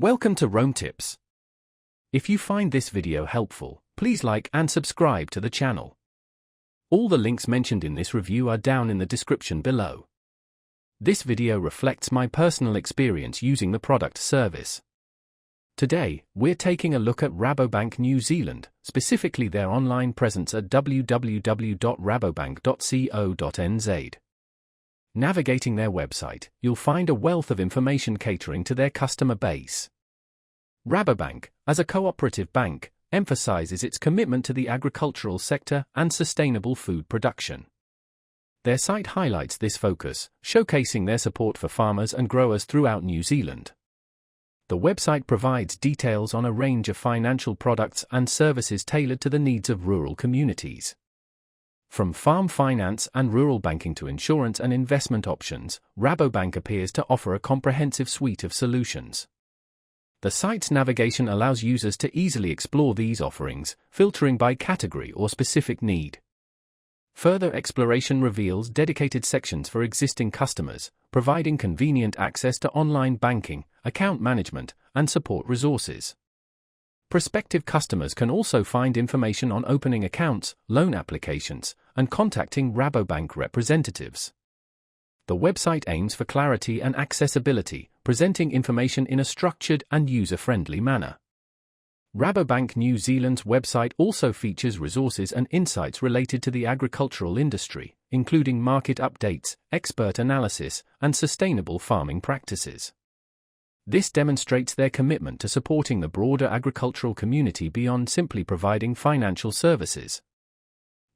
Welcome to Rome Tips. If you find this video helpful, please like and subscribe to the channel. All the links mentioned in this review are down in the description below. This video reflects my personal experience using the product service. Today, we're taking a look at Rabobank New Zealand, specifically their online presence at www.rabobank.co.nz. Navigating their website, you'll find a wealth of information catering to their customer base. Rabobank, as a cooperative bank, emphasizes its commitment to the agricultural sector and sustainable food production. Their site highlights this focus, showcasing their support for farmers and growers throughout New Zealand. The website provides details on a range of financial products and services tailored to the needs of rural communities. From farm finance and rural banking to insurance and investment options, Rabobank appears to offer a comprehensive suite of solutions. The site's navigation allows users to easily explore these offerings, filtering by category or specific need. Further exploration reveals dedicated sections for existing customers, providing convenient access to online banking, account management, and support resources. Prospective customers can also find information on opening accounts, loan applications, and contacting Rabobank representatives. The website aims for clarity and accessibility, presenting information in a structured and user-friendly manner. Rabobank New Zealand's website also features resources and insights related to the agricultural industry, including market updates, expert analysis, and sustainable farming practices. This demonstrates their commitment to supporting the broader agricultural community beyond simply providing financial services.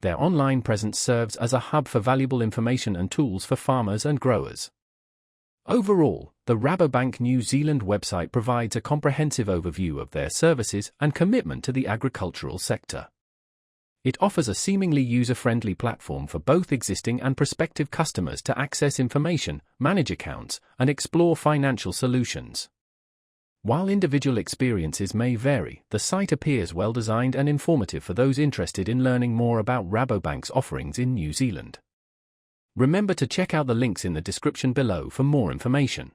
Their online presence serves as a hub for valuable information and tools for farmers and growers. Overall, the Rabobank New Zealand website provides a comprehensive overview of their services and commitment to the agricultural sector. It offers a seemingly user-friendly platform for both existing and prospective customers to access information, manage accounts, and explore financial solutions. While individual experiences may vary, the site appears well-designed and informative for those interested in learning more about Rabobank's offerings in New Zealand. Remember to check out the links in the description below for more information.